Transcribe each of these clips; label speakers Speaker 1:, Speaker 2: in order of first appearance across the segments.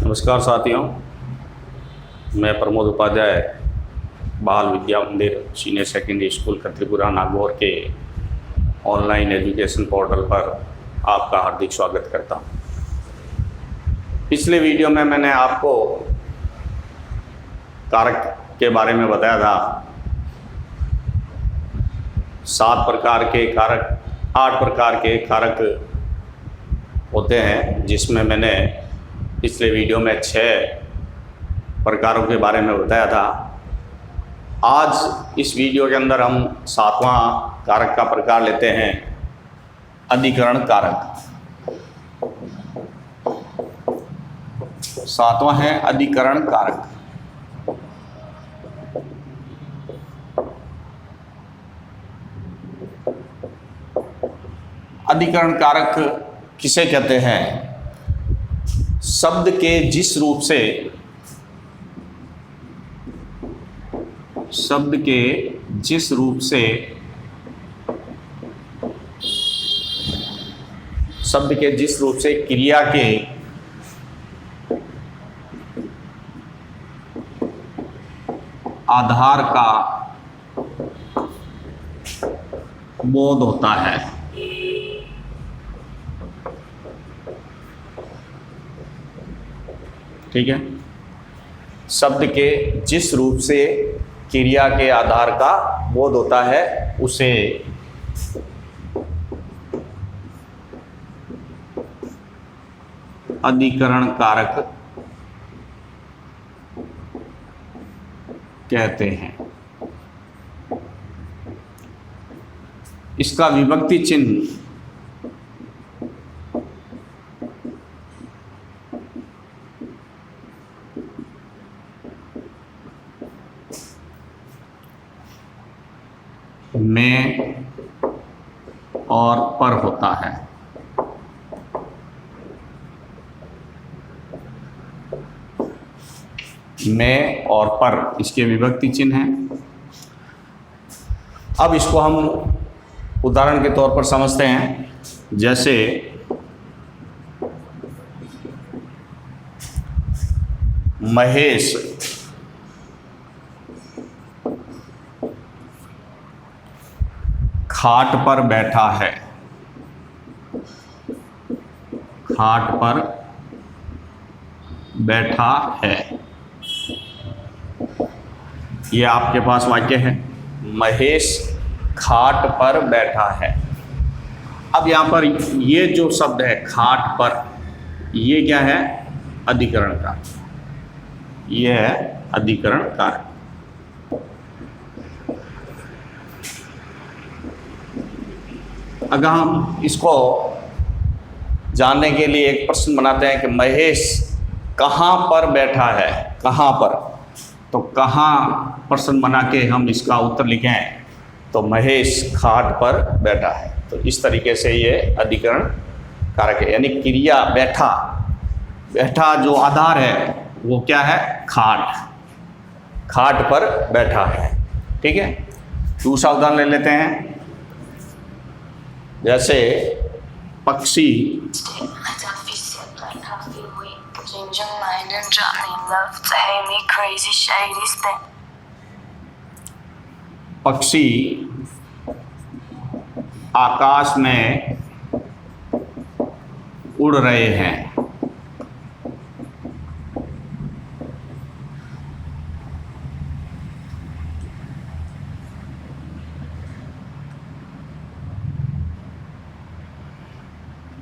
Speaker 1: नमस्कार साथियों, मैं प्रमोद उपाध्याय बाल विद्या मंदिर senior secondary school Tripura Nagaur के ऑनलाइन एजुकेशन पोर्टल पर आपका हार्दिक स्वागत करता हूं। पिछले वीडियो में मैंने आपको कारक के बारे में बताया था। 7 प्रकार के कारक, 8 प्रकार के कारक होते हैं, जिसमें मैंने पिछले वीडियो में 6 प्रकारों के बारे में बताया था। आज इस वीडियो के अंदर हम 7वां कारक का प्रकार लेते हैं, अधिकरण कारक। 7वां है अधिकरण कारक। अधिकरण कारक किसे कहते हैं? शब्द के जिस रूप से क्रिया के आधार का बोध होता है। ठीक है, शब्द के जिस रूप से क्रिया के आधार का बोध होता है उसे अधिकरण कारक कहते हैं। इसका विभक्ति चिन्ह में और पर होता है। में और पर इसके विभक्ति चिन्ह हैं। अब इसको हम उदाहरण के तौर पर समझते हैं। जैसे महेश खाट पर बैठा है। खाट पर बैठा है, ये आपके पास वाक्य है। महेश खाट पर बैठा है। अब यहाँ पर ये जो शब्द है खाट पर, ये क्या है? अधिकरण कारक। ये है अधिकरण कारक। अगर हम इसको जानने के लिए एक प्रश्न बनाते हैं कि महेश कहाँ पर बैठा है, कहाँ पर, तो कहाँ प्रश्न बना के हम इसका उत्तर लिखें तो महेश खाट पर बैठा है। तो इस तरीके से ये अधिकरण कारक है। यानी क्रिया बैठा, बैठा जो आधार है वो क्या है? खाट। खाट पर बैठा है। ठीक है, दूसरा उदाहरण ले लेते हैं। जैसे पक्षी आकाश में उड़ रहे हैं।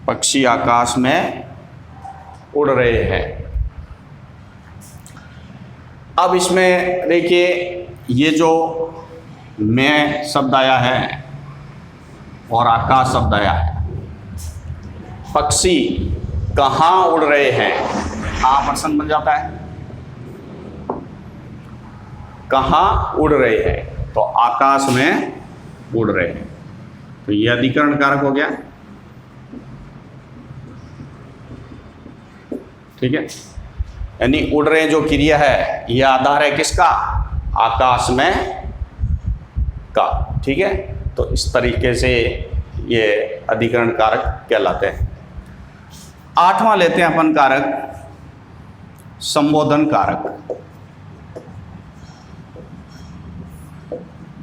Speaker 1: पक्षी आकाश में उड़ रहे हैं। अब इसमें देखिए, ये जो मैं शब्द आया है और आकाश शब्द आया है। पक्षी कहाँ उड़ रहे हैं, कहाँ प्रश्न बन जाता है। कहाँ उड़ रहे हैं, तो आकाश में उड़ रहे हैं। तो ये अधिकरण कारक हो गया। ठीक है, यानी उड़ रहे जो क्रिया है यह आधार है किसका? आकाश में का। ठीक है, तो इस तरीके से ये अधिकरण कारक कहलाते हैं। 8वां लेते हैं अपन कारक, संबोधन कारक।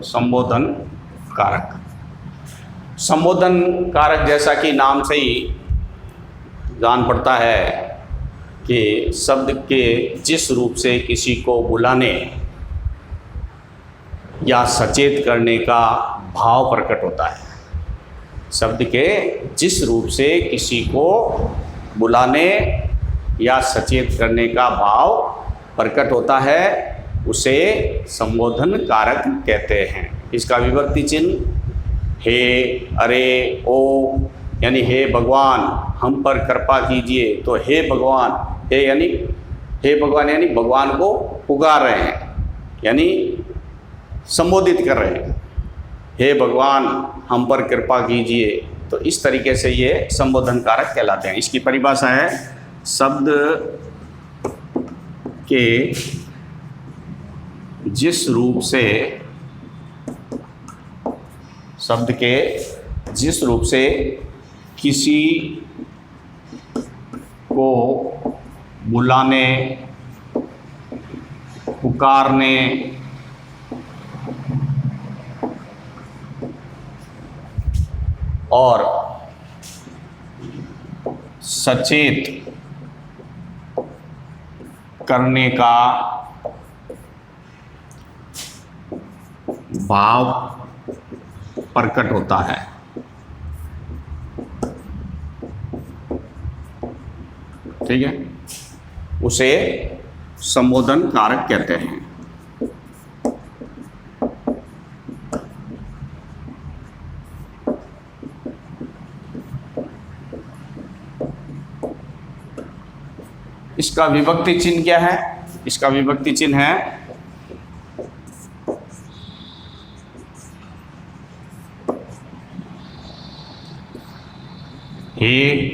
Speaker 1: संबोधन कारक, संबोधन कारक जैसा कि नाम से ही जान पड़ता है कि शब्द के जिस रूप से किसी को बुलाने या सचेत करने का भाव प्रकट होता है। शब्द के जिस रूप से किसी को बुलाने या सचेत करने का भाव प्रकट होता है उसे संबोधन कारक कहते हैं। इसका विभक्ति चिन्ह हे, अरे, ओ, यानी हे भगवान हम पर कृपा कीजिए। तो हे भगवान, हे भगवान यानी भगवान को पुकार रहे हैं, यानी संबोधित कर रहे हैं, हे भगवान हम पर कृपा कीजिए। तो इस तरीके से ये संबोधन कारक कहलाते हैं। इसकी परिभाषा है शब्द के जिस रूप से किसी को बुलाने, पुकारने और सचेत करने का भाव प्रकट होता है। ठीक है, उसे संबोधन कारक कहते हैं। इसका विभक्ति चिन्ह क्या है? इसका विभक्ति चिन्ह है हे,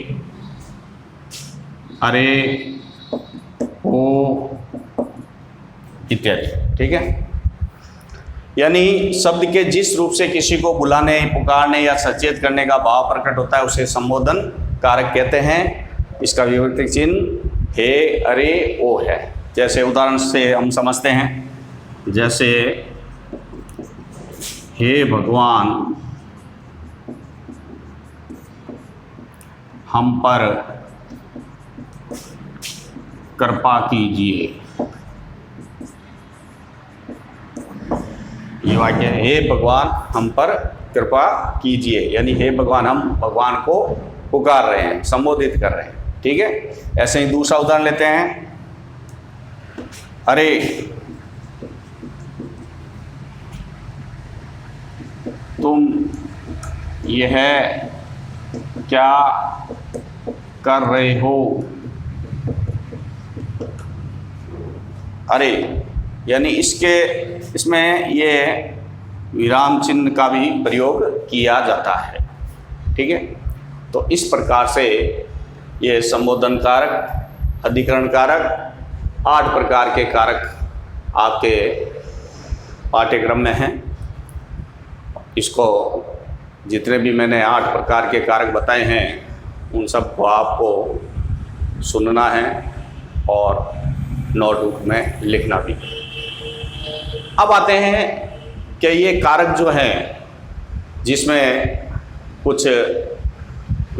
Speaker 1: अरे, ओ इत्यादि। ठीक है, यानी शब्द के जिस रूप से किसी को बुलाने, पुकारने या सचेत करने का भाव प्रकट होता है उसे संबोधन कारक कहते हैं। इसका विभक्ति चिन्ह हे, अरे, ओ है। जैसे उदाहरण से हम समझते हैं, जैसे हे भगवान हम पर कृपा कीजिए। ये वाक्य है, हे भगवान हम पर कृपा कीजिए, यानी हे भगवान हम भगवान को पुकार रहे हैं, संबोधित कर रहे हैं। ठीक है, ऐसे ही दूसरा उदाहरण लेते हैं, अरे तुम यह क्या कर रहे हो? अरे यानी इसमें ये विराम चिन्ह का भी प्रयोग किया जाता है। ठीक है, तो इस प्रकार से ये संबोधन कारक, अधिकरण कारक, 8 प्रकार के कारक आपके पाठ्यक्रम में हैं। इसको जितने भी मैंने 8 प्रकार के कारक बताए हैं उन सबको आपको सुनना है और नोटबुक में लिखना भी। अब आते हैं कि ये कारक जो हैं जिसमें कुछ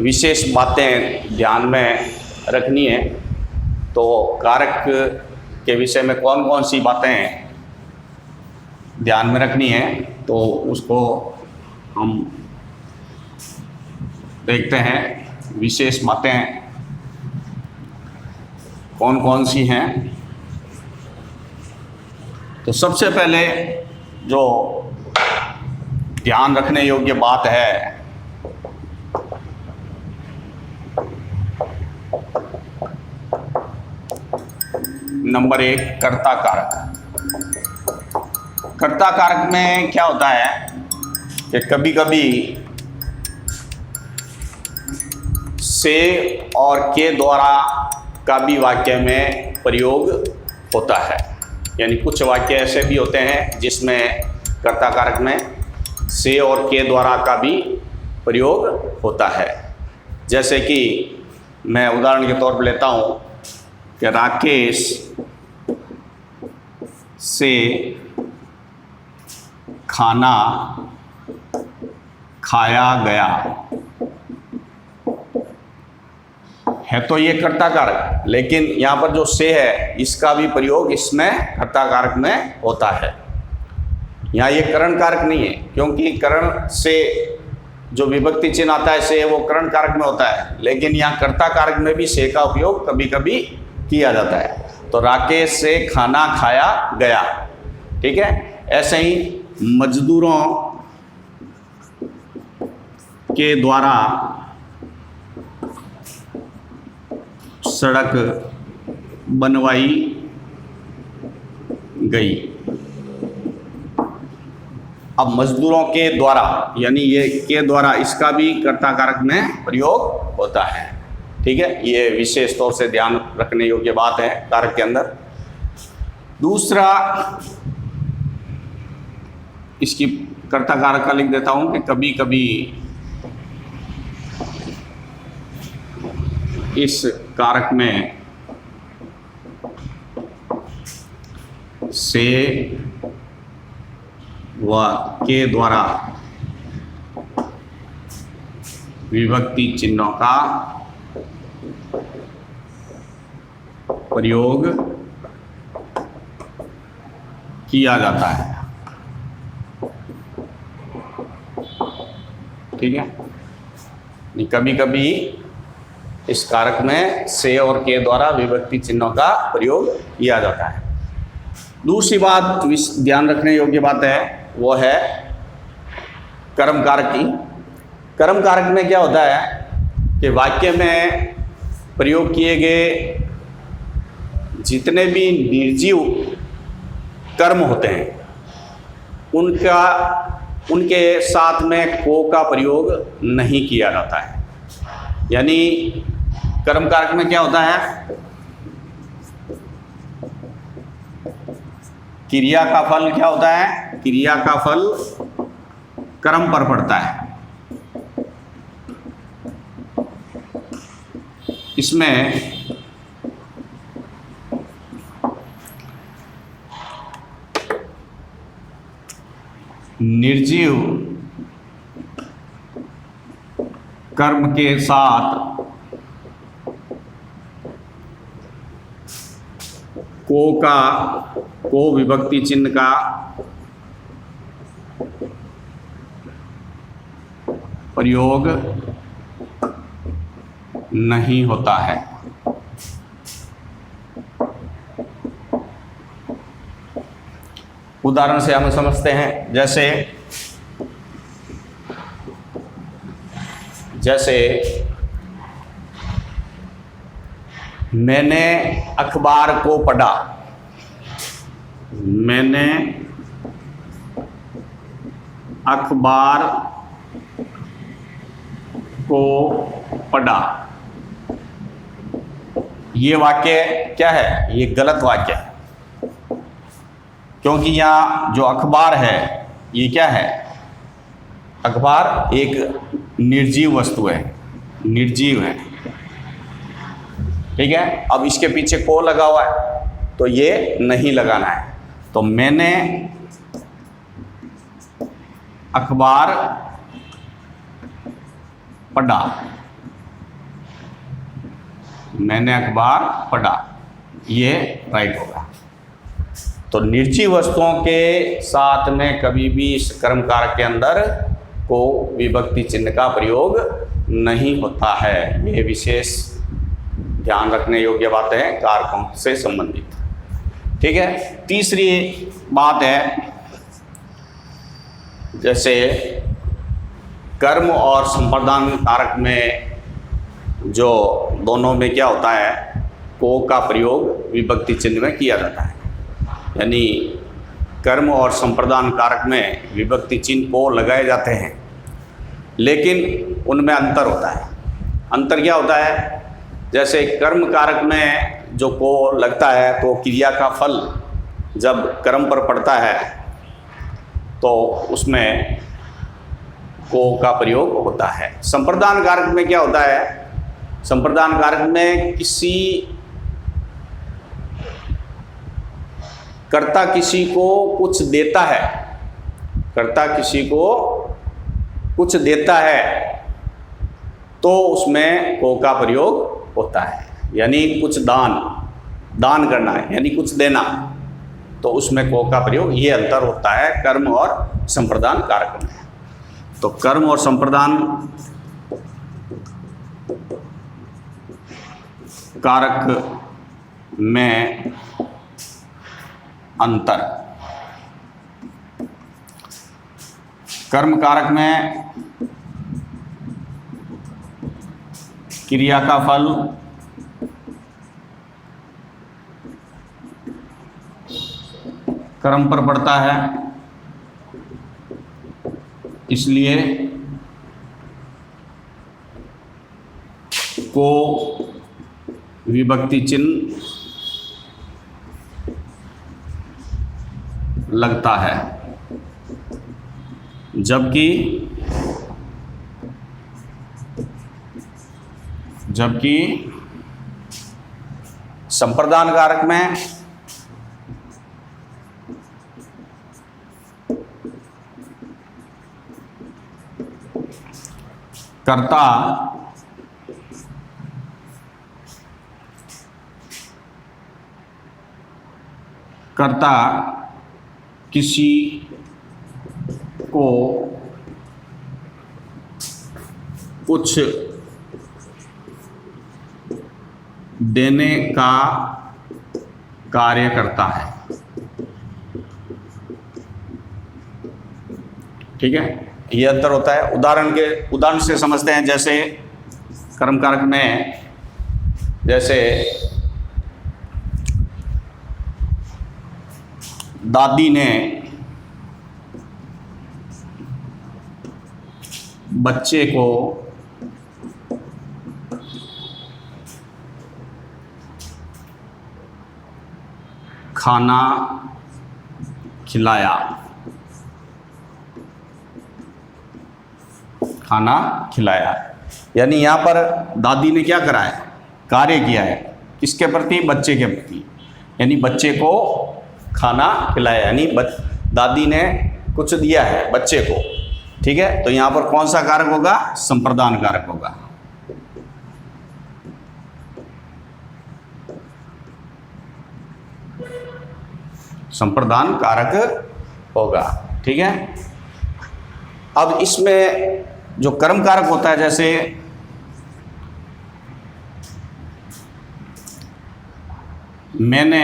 Speaker 1: विशेष बातें ध्यान में रखनी है, तो कारक के विषय में कौन कौन सी बातें ध्यान में रखनी है तो उसको हम देखते हैं। विशेष बातें कौन कौन सी हैं? तो सबसे पहले जो ध्यान रखने योग्य बात है नंबर 1 कर्ता कारक। कर्ता कारक में क्या होता है कि कभी कभी से और के द्वारा का भी वाक्य में प्रयोग होता है। यानी कुछ वाक्य ऐसे भी होते हैं जिसमें कर्ता कारक में से और के द्वारा का भी प्रयोग होता है। जैसे कि मैं उदाहरण के तौर पर लेता हूँ कि राकेश से खाना खाया गया है, तो ये कर्ता कारक, लेकिन यहाँ पर जो से है इसका भी प्रयोग इसमें कर्ता कारक में होता है। यहाँ ये करण कारक नहीं है, क्योंकि करण से जो विभक्ति चिन्ह आता है से वो करण कारक में होता है, लेकिन यहाँ कर्ता कारक में भी से का उपयोग कभी कभी किया जाता है। तो राकेश से खाना खाया गया, ठीक है। ऐसे ही मजदूरों के द्वारा सड़क बनवाई गई। अब मजदूरों के द्वारा, यानी ये के द्वारा, इसका भी कर्ता कारक में प्रयोग होता है, ठीक है। ये विशेष तौर से ध्यान रखने योग्य बात है कारक के अंदर। दूसरा, इसकी कर्ता कारक का लिख देता हूं कि कभी कभी इस कारक में से व के द्वारा विभक्ति चिन्हों का प्रयोग किया जाता है, ठीक है। कभी कभी इस कारक में से और के द्वारा विभक्ति चिन्हों का प्रयोग किया जाता है। दूसरी बात ध्यान रखने योग्य बात है, वो है कर्म कारक की। कर्म कारक में क्या होता है कि वाक्य में प्रयोग किए गए जितने भी निर्जीव कर्म होते हैं उनके साथ में को का प्रयोग नहीं किया जाता है। यानी कर्म कारक में क्या होता है, क्रिया का फल क्या होता है, क्रिया का फल कर्म पर पड़ता है। इसमें निर्जीव कर्म के साथ को विभक्ति चिन्ह का प्रयोग नहीं होता है। उदाहरण से हम समझते हैं, जैसे मैंने अखबार को पढ़ा, मैंने अखबार को पढ़ा। ये वाक्य क्या है, ये गलत वाक्य है, क्योंकि यहाँ जो अखबार है ये क्या है, अखबार एक निर्जीव वस्तु है, निर्जीव है, ठीक है। अब इसके पीछे को लगा हुआ है तो ये नहीं लगाना है। तो मैंने अखबार पढ़ा, मैंने अखबार पढ़ा, ये राइट होगा। तो निर्जीव वस्तुओं के साथ में कभी भी इस कर्म कारक के अंदर को विभक्ति चिन्ह का प्रयोग नहीं होता है। ये विशेष ध्यान रखने योग्य बात है कारकों से संबंधित, ठीक है। तीसरी बात है, जैसे कर्म और संप्रदान कारक में जो दोनों में क्या होता है, को का प्रयोग विभक्ति चिन्ह में किया जाता है। यानी कर्म और संप्रदान कारक में विभक्ति चिन्ह को लगाए जाते हैं, लेकिन उनमें अंतर होता है। अंतर क्या होता है, जैसे कर्म कारक में जो को लगता है तो क्रिया का फल जब कर्म पर पड़ता है तो उसमें को का प्रयोग होता है। संप्रदान कारक में क्या होता है, संप्रदान कारक में किसी कर्ता किसी को कुछ देता है, कर्ता किसी को कुछ देता है तो उसमें को का प्रयोग होता है, यानी कुछ दान करना है यानी कुछ देना, तो उसमें को का प्रयोग। ये अंतर होता है कर्म और संप्रदान कारक में। तो कर्म और संप्रदान कारक में अंतर। कर्म कारक में क्रिया का फल कर्म पर पड़ता है, इसलिए को विभक्ति चिन्ह लगता है, जबकि संप्रदान कारक में कर्ता किसी को कुछ देने का कार्य करता है। ठीक है, ये अंतर होता है। उदाहरण से समझते हैं। जैसे कर्म कारक में जैसे दादी ने बच्चे को खाना खिलाया, यानी यहाँ पर दादी ने क्या करा है, कार्य किया है, किसके प्रति, बच्चे के प्रति, यानी बच्चे को खाना खिलाया, यानी दादी ने कुछ दिया है बच्चे को। ठीक है, तो यहाँ पर कौन सा कारक होगा, संप्रदान कारक होगा। संप्रदान कारक होगा। ठीक है, अब इसमें जो कर्म कारक होता है, जैसे मैंने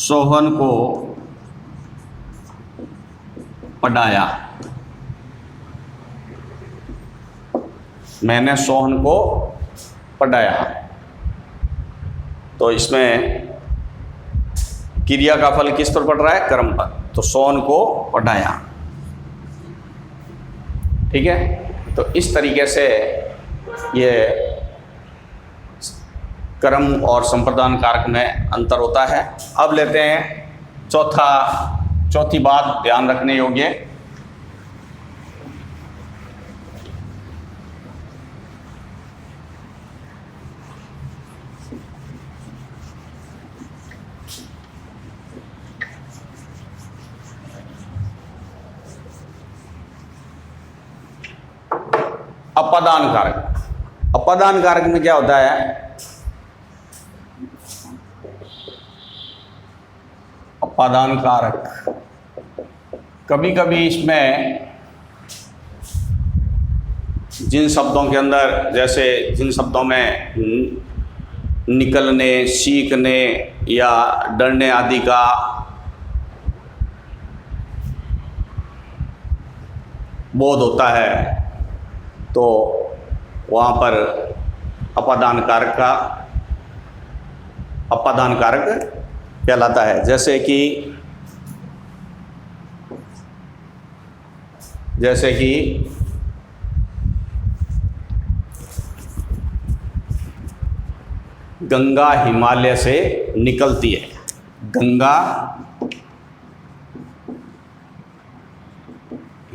Speaker 1: सोहन को पढ़ाया, मैंने सोहन को पढ़ाया, तो इसमें क्रिया का फल किस पर पड़ रहा है, कर्म पर, तो सोहन को पढ़ाया। ठीक है, तो इस तरीके से ये कर्म और संप्रदान कारक में अंतर होता है। अब लेते हैं चौथी बात ध्यान रखने योग्य। अपादान कारक। अपादान कारक में क्या होता है, अपादान कारक कभी कभी इसमें जिन शब्दों के अंदर, जैसे जिन शब्दों में निकलने, सीखने या डरने आदि का बोध होता है, तो वहाँ पर अपादान कारक कहलाता है। जैसे कि गंगा हिमालय से निकलती है। गंगा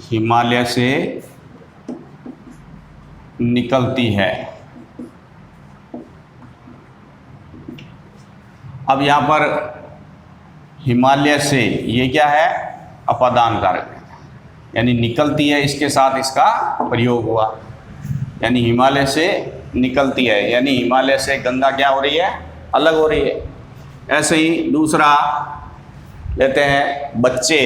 Speaker 1: हिमालय से निकलती है। अब यहाँ पर हिमालय से, ये क्या है, अपादान कारक है, यानी निकलती है, इसके साथ इसका प्रयोग हुआ, यानी हिमालय से निकलती है, यानी हिमालय से गंगा क्या हो रही है, अलग हो रही है। ऐसे ही दूसरा लेते हैं, बच्चे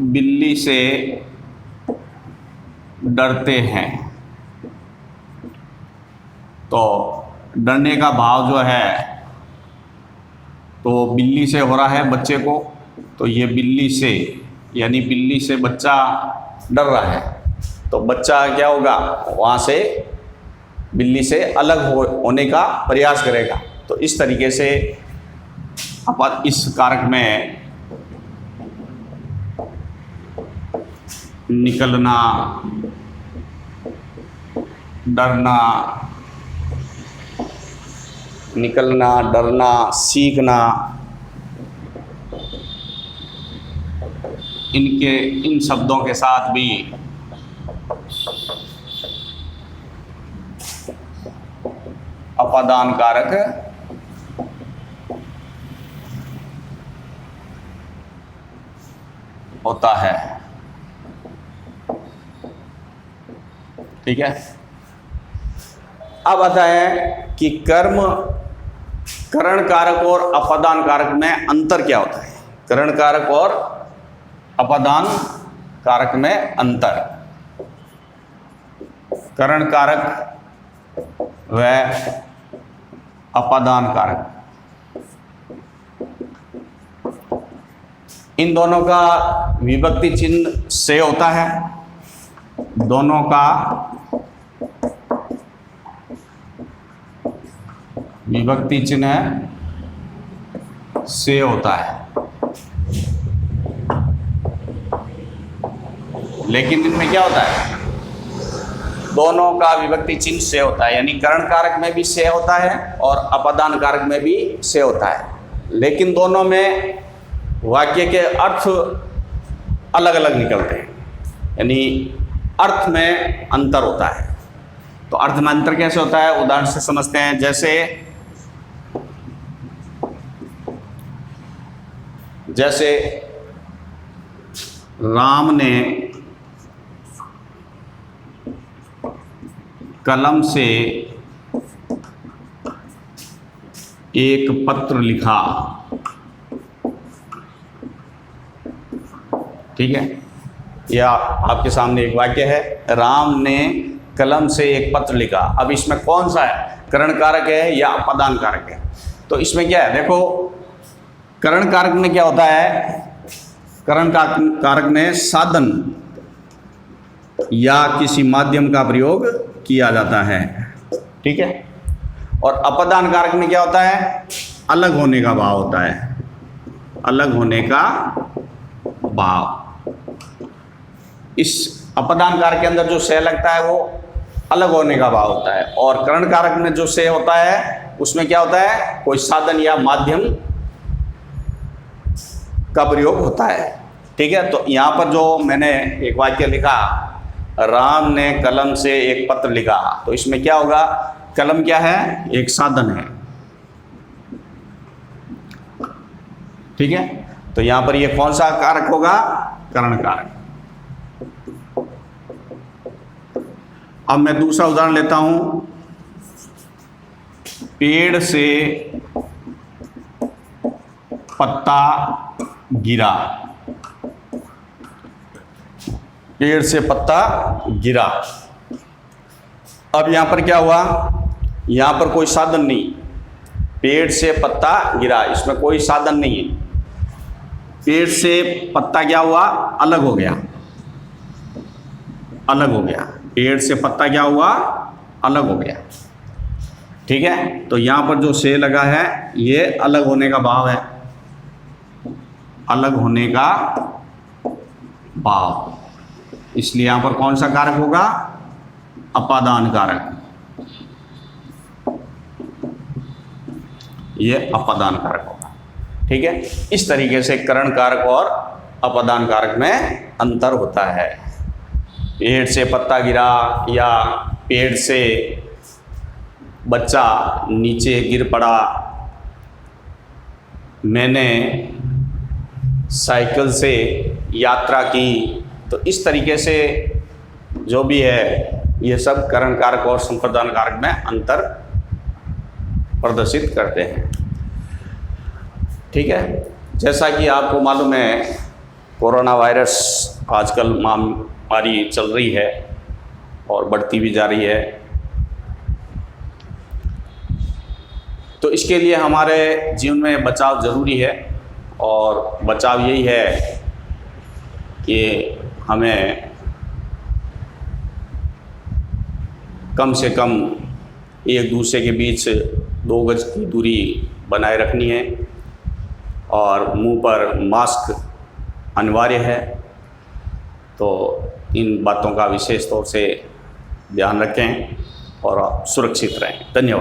Speaker 1: बिल्ली से डरते हैं। तो डरने का भाव जो है तो बिल्ली से हो रहा है बच्चे को, तो ये बिल्ली से, यानी बिल्ली से बच्चा डर रहा है, तो बच्चा क्या होगा, वहाँ से बिल्ली से अलग होने का प्रयास करेगा। तो इस तरीके से अपन इस कारक में निकलना, डरना, निकलना, डरना, सीखना, इन शब्दों के साथ भी अपादान कारक होता है। ठीक है। अब आता है कि करण कारक और अपादान कारक में अंतर क्या होता है। करण कारक और अपादान कारक में अंतर। करण कारक व अपादान कारक, इन दोनों का विभक्ति चिन्ह से होता है। दोनों का विभक्ति चिन्ह से होता है, लेकिन इनमें क्या होता है, दोनों का विभक्ति चिन्ह से होता है, यानी करण कारक में भी से होता है और अपादान कारक में भी से होता है, लेकिन दोनों में वाक्य के अर्थ अलग अलग निकलते हैं, यानी अर्थ में अंतर होता है। तो अर्थ में अंतर कैसे होता है, उदाहरण से समझते हैं। जैसे राम ने कलम से एक पत्र लिखा। ठीक है, यह आपके सामने एक वाक्य है, राम ने कलम से एक पत्र लिखा। अब इसमें कौन सा है, करण कारक है या अपादान कारक है? तो इसमें क्या है, देखो करण कारक में क्या होता है, करण कारक में साधन या किसी माध्यम का प्रयोग किया जाता है। ठीक है। और अपादान कारक में क्या होता है, अलग होने का भाव होता है, अलग होने का भाव। इस अपादान कारक के अंदर जो से लगता है वो अलग होने का भाव होता है, और करण कारक में जो से होता है उसमें क्या होता है, कोई साधन या माध्यम का प्रयोग होता है। ठीक है। तो यहाँ पर जो मैंने एक वाक्य लिखा, राम ने कलम से एक पत्र लिखा, तो इसमें क्या होगा, कलम क्या है, एक साधन है। ठीक है। तो यहाँ पर ये कौन सा कारक होगा, करण कारक। अब मैं दूसरा उदाहरण लेता हूं, पेड़ से पत्ता गिरा। पेड़ से पत्ता गिरा। अब यहां पर क्या हुआ, यहां पर कोई साधन नहीं, पेड़ से पत्ता गिरा, इसमें कोई साधन नहीं है। पेड़ से पत्ता क्या हुआ, अलग हो गया, अलग हो गया। पेड़ से पत्ता क्या हुआ, अलग हो गया। ठीक है। तो यहाँ पर जो से लगा है ये अलग होने का भाव है, अलग होने का भाव। इसलिए यहाँ पर कौन सा कारक होगा, अपादान कारक, ये अपादान कारक होगा। ठीक है, इस तरीके से करण कारक और अपादान कारक में अंतर होता है। पेड़ से पत्ता गिरा या पेड़ से बच्चा नीचे गिर पड़ा, मैंने साइकिल से यात्रा की, तो इस तरीके से जो भी है ये सब करण कारक और संप्रदान कारक में अंतर प्रदर्शित करते हैं। ठीक है, जैसा कि आपको मालूम है कोरोना वायरस आजकल महामारी चल रही है और बढ़ती भी जा रही है, तो इसके लिए हमारे जीवन में बचाव ज़रूरी है। और बचाव यही है कि हमें कम से कम एक दूसरे के बीच 2 गज की दूरी बनाए रखनी है और मुंह पर मास्क अनिवार्य है। तो इन बातों का विशेष तौर से ध्यान रखें और सुरक्षित रहें। धन्यवाद।